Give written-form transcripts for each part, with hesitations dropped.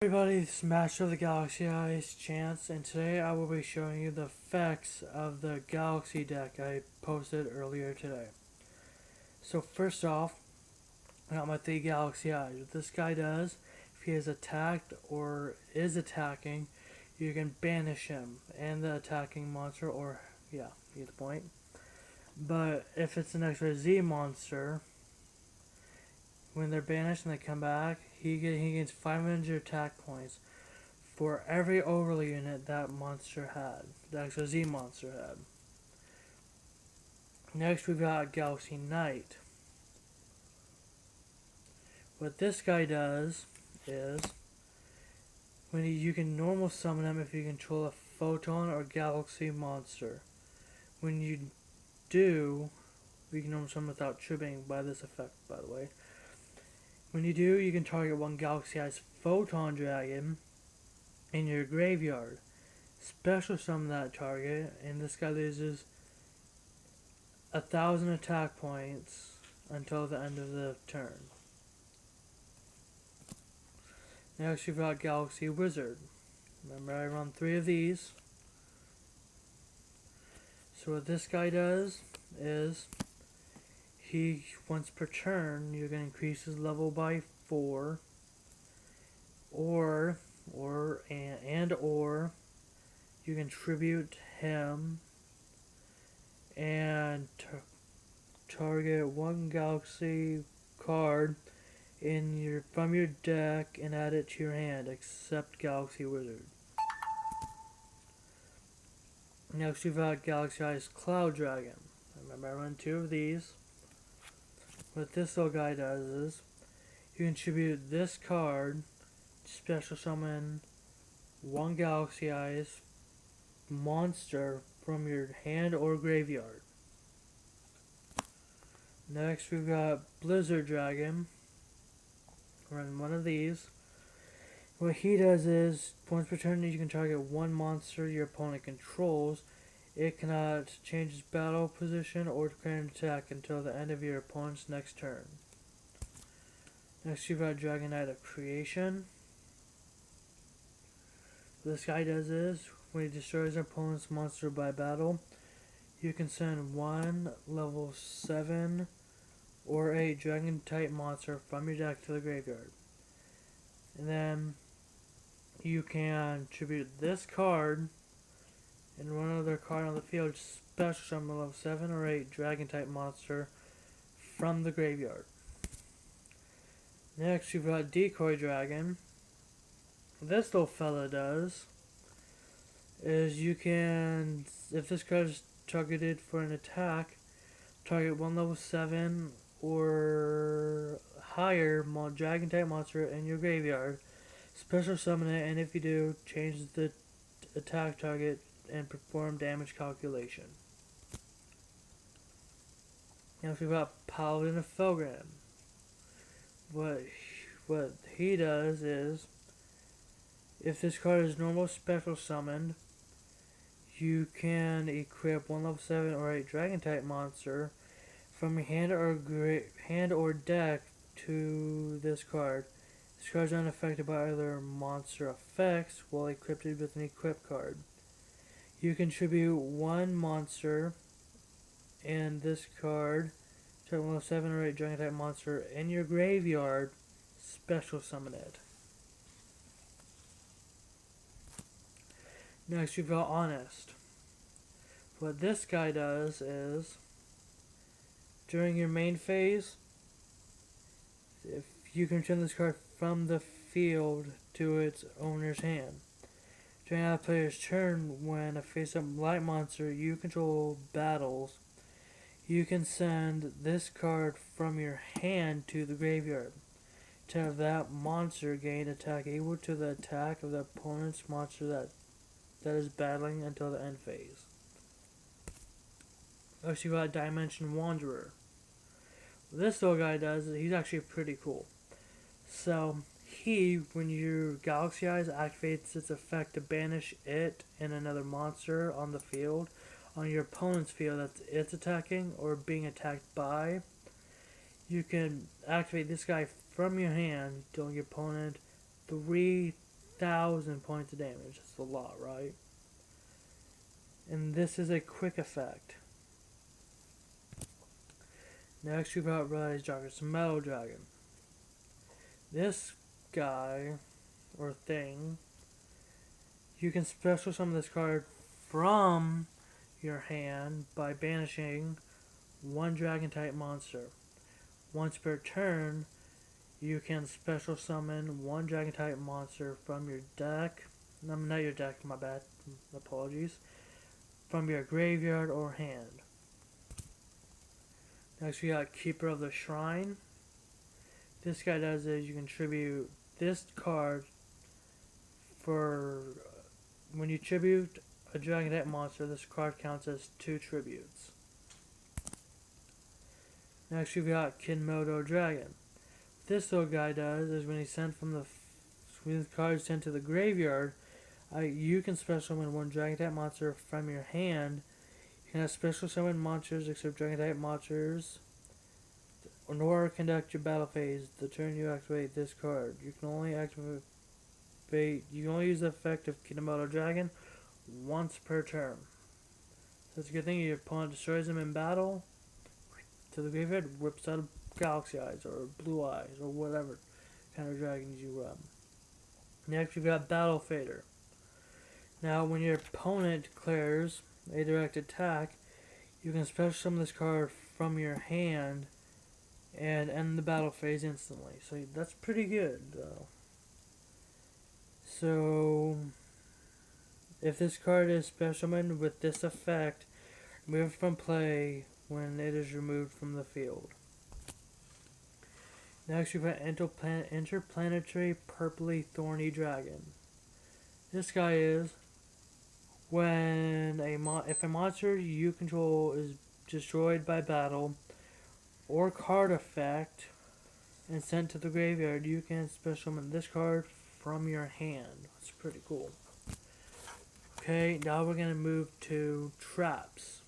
Everybody, it's Master of the Galaxy Eyes Chance, and today I will be showing you the effects of the Galaxy deck I posted earlier today. So first off, I got my 3 Galaxy Eyes. What this guy does, if he is attacked or is attacking, you can banish him and the attacking monster, or yeah, you get the point. But if it's an extra Z monster, when they're banished and they come back, he gains 500 attack points for every overlay unit that monster had, the extra Z monster had. Next we've got Galaxy Knight. What this guy does is, you can normal summon him if you control a photon or galaxy monster. When you do, you can normal summon without tripping by this effect, by the way. When you do, you can target one Galaxy Eyes Photon Dragon in your graveyard. Special summon that target, and this guy loses 1,000 attack points until the end of the turn. Next you've got Galaxy Wizard. Remember, I run 3 of these. So what this guy does is, once per turn, you can increase his level by 4, or you can tribute him and target one Galaxy card from your deck and add it to your hand, except Galaxy Wizard. Next we've got Galaxy Eyes Cloud Dragon. Remember, I run 2 of these. What this little guy does is, you can tribute this card, special summon one Galaxy Eyes monster from your hand or graveyard. Next we've got Blizzard Dragon. Run 1 of these. What he does is, once per turn you can target one monster your opponent controls. It cannot change its battle position or declare an attack until the end of your opponent's next turn. Next you've got Dragon Knight of Creation. What this guy does is, when he destroys an opponent's monster by battle, you can send one level 7 or 8 dragon type monster from your deck to the graveyard. And then you can tribute this card and one other card on the field, special summon level 7 or 8 dragon type monster from the graveyard. Next you've got Decoy Dragon. What this little fella does is, you can, if this card is targeted for an attack, target one level 7 or higher dragon type monster in your graveyard, special summon it, and if you do, change the attack target and perform damage calculation. Next we've got Paladin of Felgrim. What he does is, if this card is normal special summoned, you can equip one level 7 or 8 dragon type monster from your hand or deck to this card. This card is unaffected by other monster effects while equipped with an equip card. You contribute one monster and this card to one level 7 or 8 dragon type monster in your graveyard, special summon it. Next you've got Honest. What this guy does is, during your main phase, if you can return this card from the field to its owner's hand. During a player's turn, when a face-up light monster you control battles, you can send this card from your hand to the graveyard to have that monster gain attack equal to the attack of the opponent's monster that is battling until the end phase. Next you got Dimension Wanderer. What this little guy does is, he's actually pretty cool. So when your Galaxy Eyes activates its effect to banish it and another monster on the field, on your opponent's field that it's attacking or being attacked by, you can activate this guy from your hand, dealing your opponent 3 1,000 points of damage. That's a lot, right? And this is a quick effect. Next we've got Rise Dragon. It's a Metal Dragon. This guy, or thing, you can special summon this card from your hand by banishing one dragon type monster. Once per turn, you can special summon one dragon type monster from your deck. No, not your deck, my bad. Apologies. From your graveyard or hand. Next we got Keeper of the Shrine. This guy does is you contribute this card for when you tribute a dragon type monster, this card counts as 2 tributes. Next we've got Kinmodo Dragon. This little guy does is when he's sent from when the card is sent to the graveyard, you can special summon one dragon type monster from your hand. You can have special summon monsters except dragon type monsters, nor conduct your battle phase. The turn you activate this card, you can only use the effect of Kinmodo Dragon once per turn. So it's a good thing your opponent destroys them in battle. To the graveyard, whips out Galaxy Eyes or Blue Eyes or whatever kind of dragons you run. Next, you've got Battle Fader. Now, when your opponent declares a direct attack, you can special summon this card from your hand and end the battle phase instantly. So that's pretty good, though. So, if this card is special summoned with this effect, remove from play when it is removed from the field. Next, we've got Interplanetary Purpley Thorny Dragon. This guy is when if a monster you control is destroyed by battle or card effect and sent to the graveyard, you can special summon this card from your hand. That's pretty cool. Okay, now we're going to move to traps.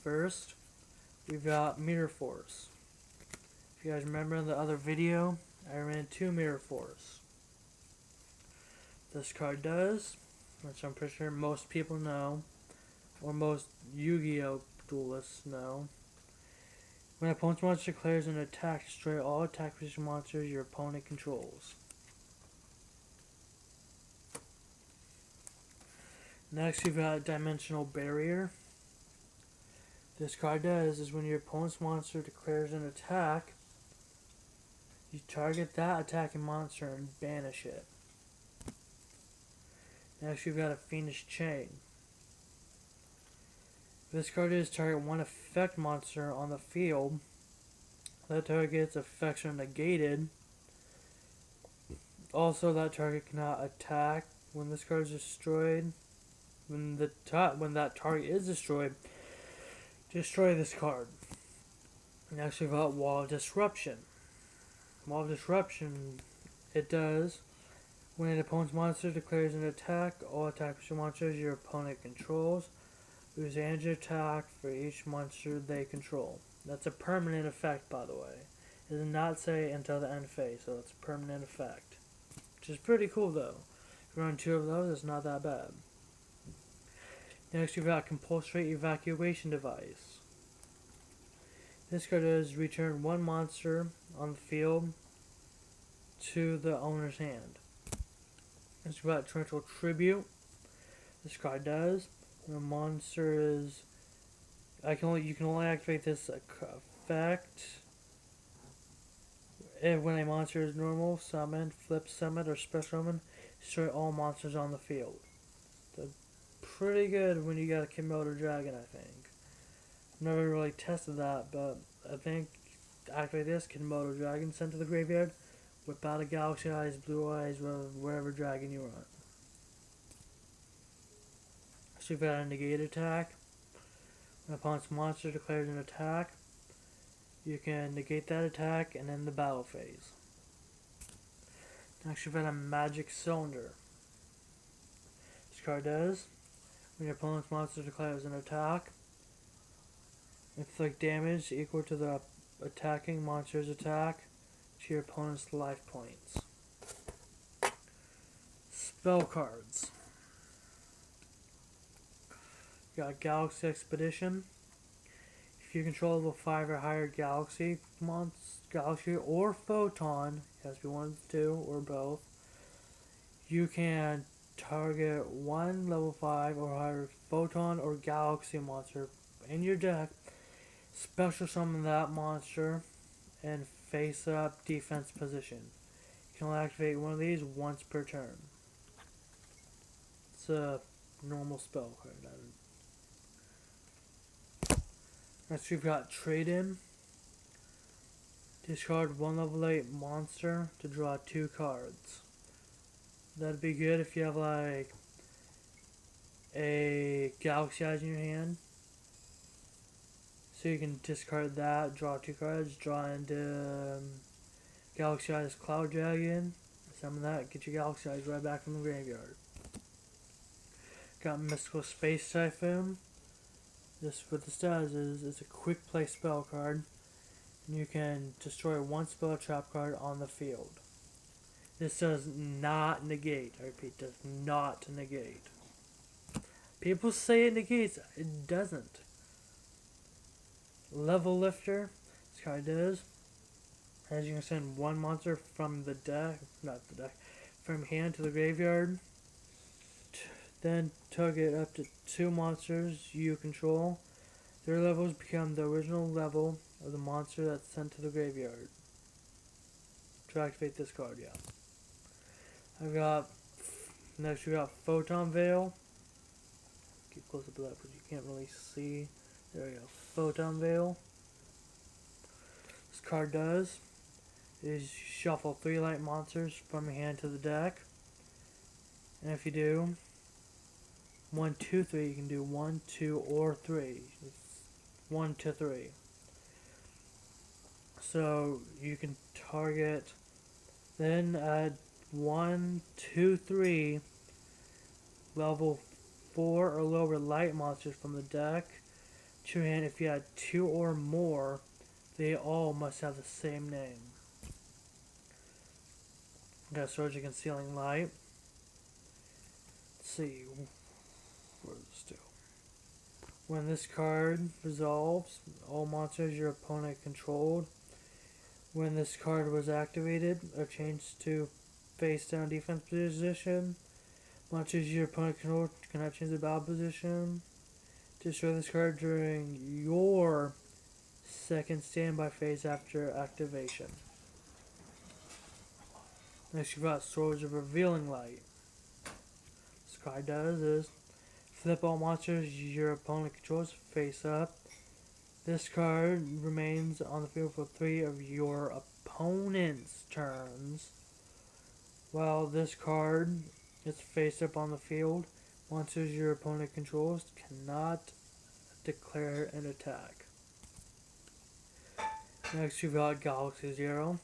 First, we've got Mirror Force. If you guys remember in the other video, I ran 2 Mirror Force. This card does, which I'm pretty sure most people know, or most Yu-Gi-Oh! Duelists know. When an opponent's monster declares an attack, destroy all attack position monsters your opponent controls. Next, we've got Dimensional Barrier. This card does is when your opponent's monster declares an attack, you target that attacking monster and banish it. Next, you've got a Fiendish Chain. This card is target one effect monster on the field. That target's effects are negated. Also, that target cannot attack when this card is destroyed. When that target is destroyed, destroy this card. Next, we've got Wall of Disruption. Wall of Disruption, it does when an opponent's monster declares an attack, all attack monsters your opponent controls lose energy attack for each monster they control. That's a permanent effect, by the way. It does not say until the end phase, so it's a permanent effect. Which is pretty cool, though. If you run 2 of those, it's not that bad. Next, you've got Compulsory Evacuation Device. This card does return 1 monster on the field to the owner's hand. Next, we've got Torrential Tribute. This card does when a monster is you can only activate this effect if when a monster is normal, summoned, flip summoned, or special summoned, destroy all monsters on the field. So pretty good when you got a Kinmodo Dragon, I think. Never really tested that, but I think activate this Kinmodo Dragon, sent to the graveyard, whip out a Galaxy Eyes, Blue Eyes, wherever dragon you want. So you've got a negate attack. When an opponent's monster declares an attack, you can negate that attack and end the battle phase. Next, you've got a Magic Cylinder. This card does when your opponent's monster declares an attack, inflict damage equal to the attacking monster's attack to your opponent's life points. Spell cards. You got Galaxy Expedition. If you control level 5 or higher Galaxy or Photon, it has to be one of the two or both, you can target one level 5 or higher Photon or Galaxy monster in your deck, special summon that monster, and face up defense position. You can only activate one of these once per turn. It's a normal spell card. Next we've got Trade In. Discard one level 8 monster to draw 2 cards. That'd be good if you have like a Galaxy Eyes in your hand. So you can discard that, draw 2 cards, draw into Galaxy Eyes Cloud Dragon, summon that, get your Galaxy Eyes right back from the graveyard. Got Mystical Space Typhoon. What this does is it's a quick play spell card. And you can destroy one spell trap card on the field. This does not negate. I repeat, does not negate. People say it negates. It doesn't. Level Lifter. This card does. As you can send one monster from the deck, from hand to the graveyard. Then target up to 2 monsters you control. Their levels become the original level of the monster that's sent to the graveyard. To activate this card, yeah. Next we got Photon Veil. Get close up to that because you can't really see. There we go. Photon Veil. This card does is shuffle 3 light monsters from your hand to the deck. And if you do 1, 2, 3, you can do 1, 2, or 3. It's 1 to 3. So you can target, then add 1, 2, 3 level 4 or lower light monsters from the deck to your hand. If you add 2 or more, they all must have the same name. Got Surge of Concealing Light. Let's see. Where does this do? When this card resolves, all monsters your opponent controlled. When this card was activated or changed to face down defense position, monsters your opponent controlled cannot change the battle position. Destroy this card during your second standby phase after activation. Next you've got Swords of Revealing Light. This card does is flip all monsters your opponent controls face up. This card remains on the field for 3 of your opponent's turns. While this card is face up on the field, monsters your opponent controls cannot declare an attack. Next you've got Galaxy Zero.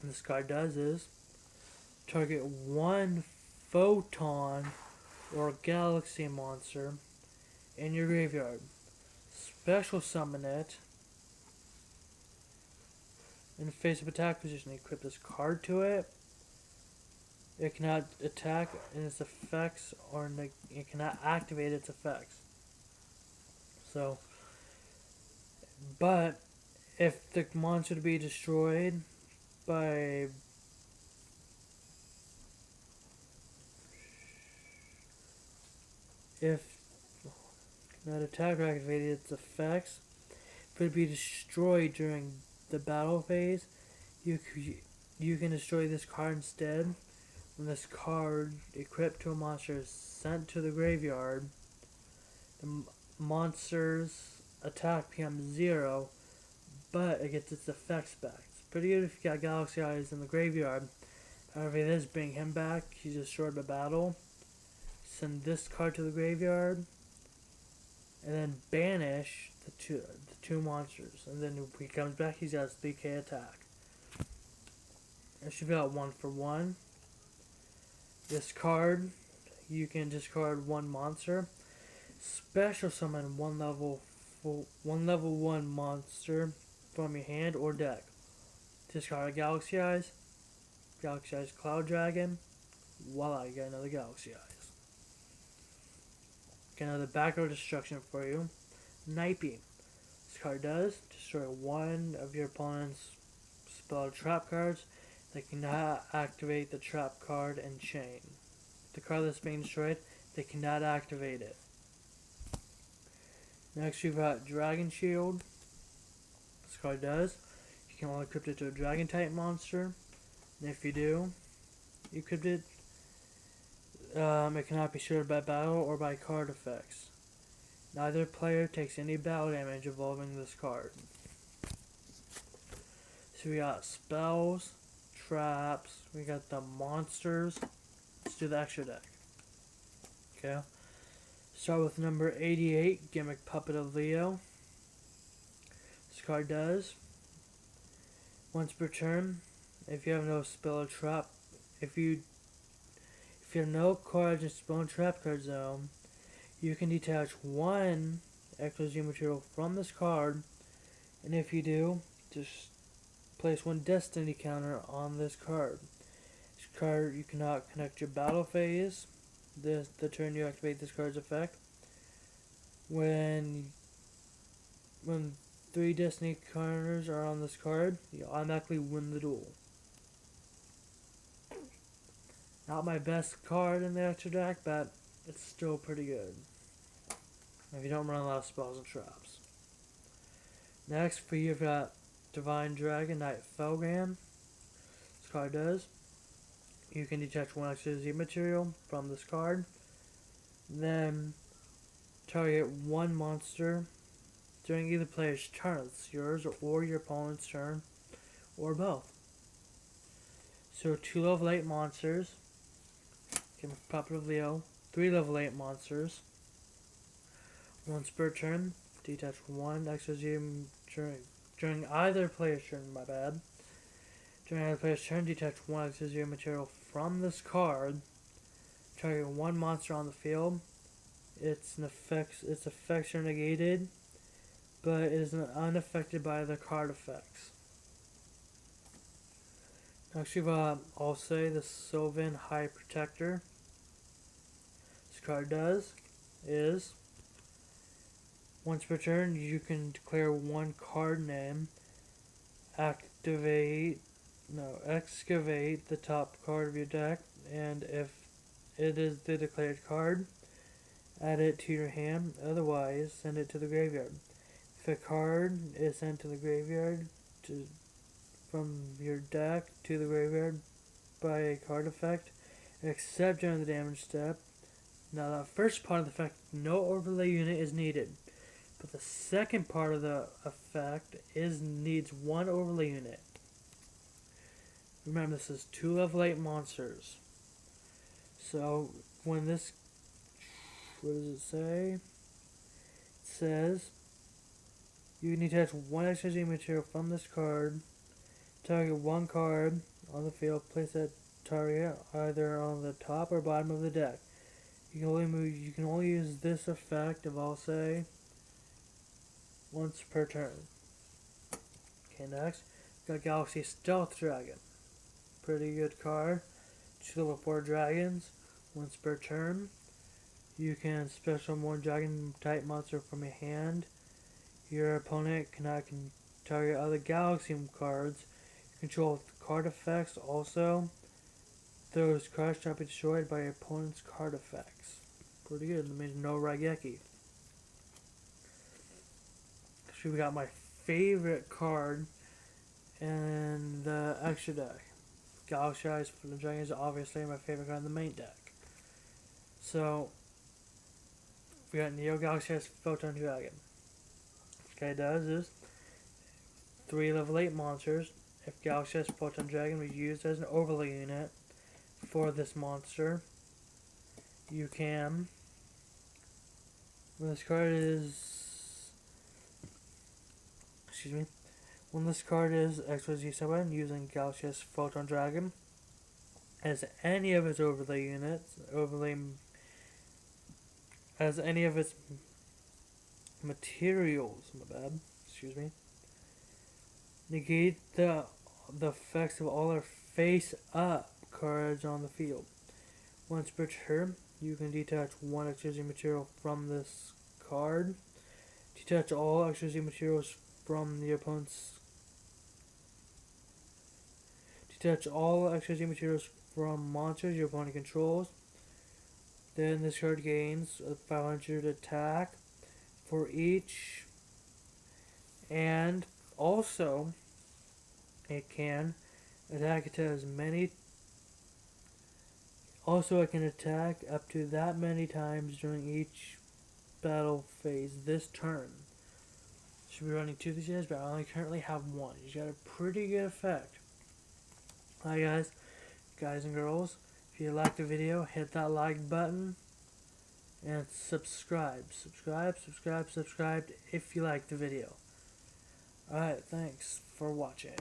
And this card does is target 1 Photon or Galaxy monster in your graveyard. Special summon it in face-up attack position. Equip this card to it. It cannot attack in its effects, or it cannot activate its effects. So, but if the monster to be destroyed by if that attacker activated its effects, if it would be destroyed during the battle phase, you can destroy this card instead. When this card equipped to a monster is sent to the graveyard, the monster's attack becomes 0, but it gets its effects back. It's pretty good if you got Galaxy Eyes in the graveyard. However, it is bring him back. He's destroyed by battle. Send this card to the graveyard, and then banish the two monsters. And then if he comes back, he's got his 3k attack. It should be out 1 for 1. This card, you can discard 1 monster. Special summon 1 level 1 monster from your hand or deck. Discard a Galaxy Eyes. Galaxy Eyes Cloud Dragon. Voila, you got another Galaxy Eyes. Get another backdoor destruction for you. Night Beam. This card does destroy one of your opponent's spell trap cards that cannot activate the trap card and chain. The card that's being destroyed, they cannot activate it. Next we've got Dragon Shield. This card does. You can only equip it to a dragon type monster. And if you do, you equip it. It cannot be shielded by battle or by card effects. Neither player takes any battle damage involving this card. So we got spells, traps, we got the monsters. Let's do the extra deck. Okay. Start with number 88, Gimmick Puppet of Leo. This card does. Once per turn, if you have no spell or trap, if you have no cards in spell and trap card zone, you can detach one Eclipse material from this card, and if you do, just place one Destiny counter on this card. This card, you cannot connect your battle phase. The turn you activate this card's effect. When 3 Destiny counters are on this card, you automatically win the duel. Not my best card in the extra deck, but it's still pretty good if you don't run a lot of spells and traps. Next for you, you've got Divine Dragon Knight Felgran. This card does. You can detach one extra Z material from this card. Then target one monster during either player's turn. It's yours or your opponent's turn, or both. So 2 level 8 monsters. Gimmick Puppet of Leo. 3 level 8 monsters. Once per turn, detach one extra Z during either player's turn, my bad. During either player's turn, detach one extra Z material from this card. Target one monster on the field. Its effects are negated, but it is unaffected by the card effects. Next we've got Alsei, the Sylvan High Protector. This card does is once per turn you can declare one card name, excavate the top card of your deck, and if it is the declared card, add it to your hand, otherwise send it to the graveyard. If a card is sent to the graveyard from your deck to the graveyard by a card effect, except during the damage step. Now that first part of the effect, no overlay unit is needed. But the second part of the effect needs one overlay unit. Remember, this is 2 level 8 monsters. So when this, what does it say? It says you can detach one extra Z material from this card. Target one card on the field. Place that target either on the top or bottom of the deck. You can only use this effect of Alsei once per turn. Okay, next got Galaxy Stealth Dragon. Pretty good card. 2 level 4 dragons. Once per turn, you can special more dragon type monster from your hand. Your opponent cannot target other Galaxy cards. You control card effects also. Those cards cannot be destroyed by your opponent's card effects. Pretty good. That means no Raigeki. So we got my favorite card in the extra deck. Galaxy Eyes for the Dragon is obviously my favorite card in the main deck. So we got Neo Galaxy Eyes Photon Dragon. Okay, it does is 3 level 8 monsters. If Galaxy Eyes Photon Dragon was used as an overlay unit for this monster, you can, when this card is XYZ summon using Galaxy Eyes Photon Dragon as any of its overlay units, as any of its materials, negate the the effects of all our face-up cards on the field. Once per turn, you can detach one extra Z material from this card. Detach all extra Z materials from the opponent's. Detach all extra Z materials from monsters your opponent controls. Then this card gains a 500 attack for each, and also it can attack it as many. Also, it can attack up to that many times during each battle phase this turn. Should be running 2 of these guys, but I only currently have one. He's got a pretty good effect. Hi guys and girls. If you liked the video, hit that like button and subscribe if you liked the video. Alright, thanks for watching.